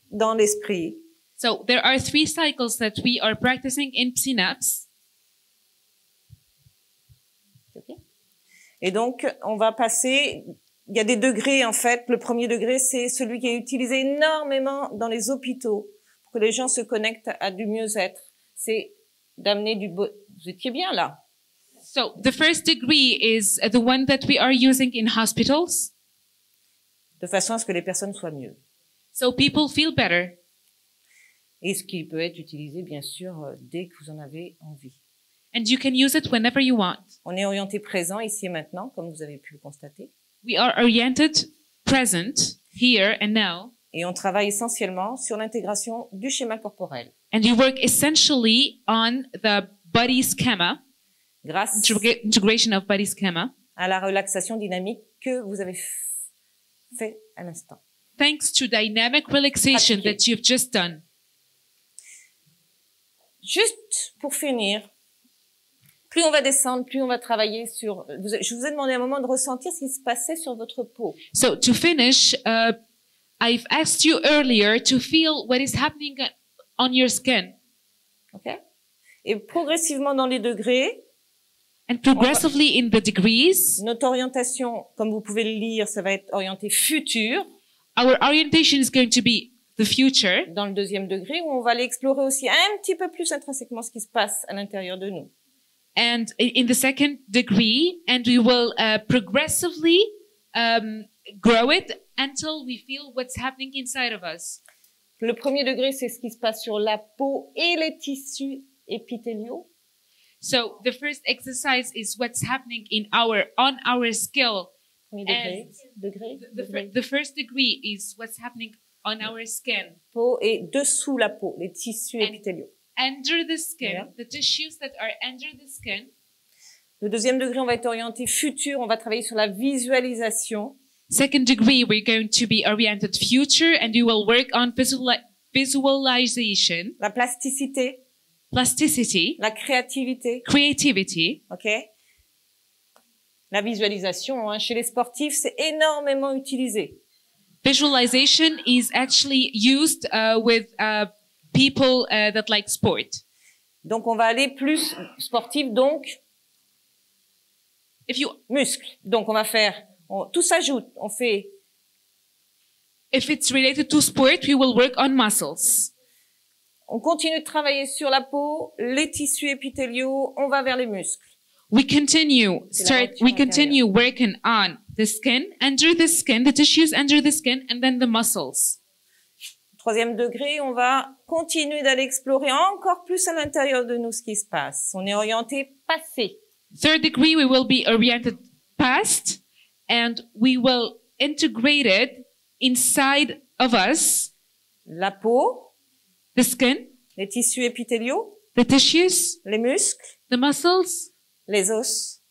dans l'esprit. So there are 3 cycles that we are practicing in Psynaps. Okay. Et donc, on va passer, il y a des degrés en fait. Le premier degré, c'est celui qui est utilisé énormément dans les hôpitaux pour que les gens se connectent à du mieux-être. C'est d'amener du beau. Vous étiez bien là. So the first degree is the one that we are using in hospitals. De façon à ce que les personnes soient mieux. So people feel better. Et ce qui peut être utilisé, bien sûr, dès que vous en avez envie. And you can use it whenever you want. On est orienté présent ici et maintenant, comme vous avez pu le constater. We are oriented, present, here and now. Et on travaille essentiellement sur l'intégration du schéma corporel. And you work essentially on the body schema, Grâce integration of body schema, à la relaxation dynamique que vous avez fait à l'instant. thanks to dynamic relaxation Pratiquer. that you've just done. Juste pour finir, plus on va descendre, plus on va travailler sur... Je vous ai demandé à un moment de ressentir ce qui se passait sur votre peau. So to finish, I've asked you earlier to feel what is happening on your skin. Okay? Et progressivement dans les degrés, And progressively in the degrees, notre orientation, comme vous pouvez le lire, ça va être orienté futur, our orientation is going to be the future. dans le deuxième degré, où on va aller explorer aussi un petit peu plus intrinsèquement ce qui se passe à l'intérieur de nous. And in the second degree, and we will progressively grow it until we feel what's happening inside of us. Le premier degré, c'est ce qui se passe sur la peau et les tissus épithéliaux. So the first exercise is what's happening on our skill. Premier degré, The first degree is what's happening on our skin. peau et dessous la peau, les tissus And- épithéliaux. Under the skin, Yeah. the tissues that are under the skin. Le deuxième degré, on va être orienté futur, on va travailler sur la visualisation. Second degree, we're going to be oriented future, and we will work on visualization, La plasticité, plasticity, la créativité, creativity. ok? La visualisation, hein, chez les sportifs, c'est énormément utilisé. Visualization is actually used with people that like sport. Donc, on va aller plus sportif, donc If you, muscle. Donc, on va faire, tout s'ajoute. On fait, if it's related to sport, we will work on muscles. on continue de travailler sur la peau, les tissus épithéliaux, on va vers les muscles. We continue, C'est la voiture we continue working on the skin, under the skin, the tissues under the skin, and then the muscles. Troisième degré, on va continuer d'aller explorer encore plus à l'intérieur de nous ce qui se passe. On est orienté passé. Third degree, we will be oriented past, and we will integrate it inside of us, La peau, the skin, les tissus épithéliaux, the tissues, les muscles, the muscles, les os,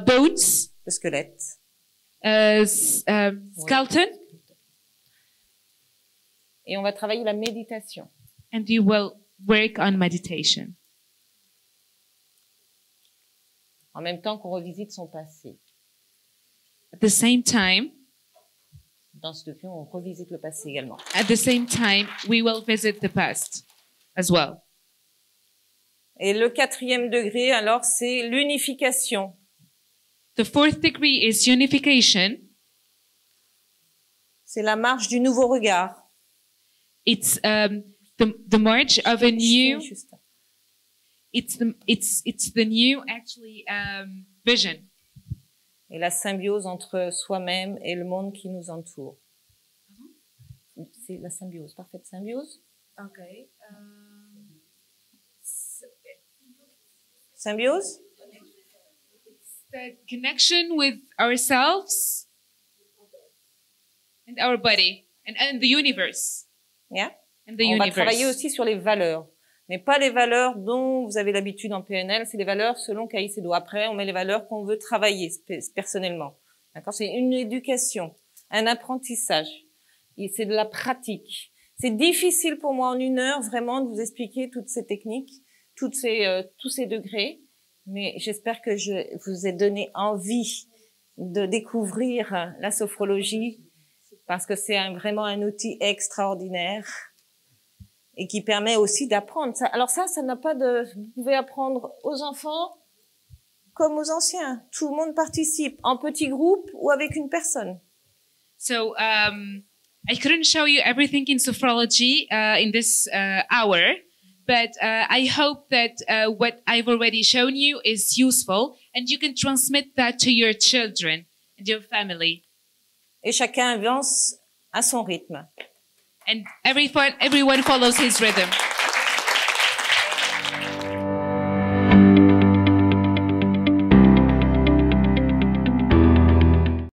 bones, le squelette. skeleton, Et on va travailler la méditation. and we will work on meditation. En même temps qu'on revisite son passé. At the same time, Dans ce degré, on revisite le passé également. we will visit the past as well. Et le quatrième degré, alors, c'est l'unification. The fourth degree is unification. C'est la marche du nouveau regard. It's the march of a new. Juste. It's the new actually vision. Et la symbiose entre soi-même et le monde qui nous entoure. C'est la symbiose, parfaite symbiose. Okay. Symbiose? The connection with ourselves and our body and the universe. Yeah? and the On va universe. travailler aussi sur les valeurs, mais pas les valeurs dont vous avez l'habitude en PNL, c'est les valeurs selon Caicedo. Après, on met les valeurs qu'on veut travailler personnellement. D'accord? C'est une éducation, un apprentissage. Et c'est de la pratique. C'est difficile pour moi en 1 heure vraiment de vous expliquer toutes ces techniques, tous ces degrés, mais j'espère que je vous ai donné envie de découvrir la sophrologie parce que c'est vraiment un outil extraordinaire et qui permet aussi d'apprendre. Alors ça n'a pas de... Vous pouvez apprendre aux enfants comme aux anciens. Tout le monde participe, en petit groupe ou avec une personne. So I couldn't show you everything in sophrology in this hour, but I hope that what I've already shown you is useful and you can transmit that to your children and your family. Et chacun avance à son rythme. And everyone follows his rhythm.